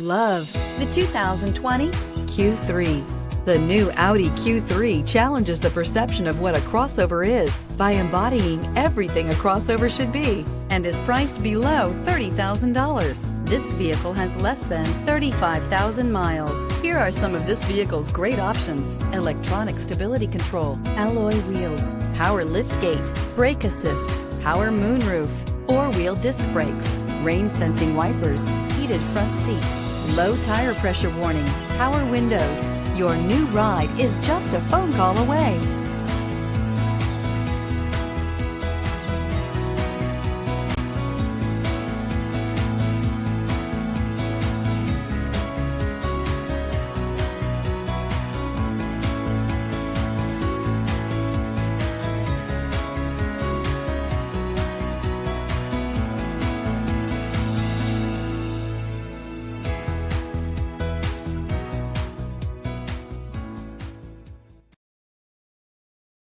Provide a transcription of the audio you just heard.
Love the 2020 Q3. The new Audi Q3 challenges the perception of what a crossover is by embodying everything a crossover should be and is priced below $30,000. This vehicle has less than 35,000 miles. Here are some of this vehicle's great options: electronic stability control, alloy wheels, power liftgate, brake assist, power moonroof, four-wheel disc brakes, rain-sensing wipers, heated front seats, low tire pressure warning, power windows. Your new ride is just a phone call away.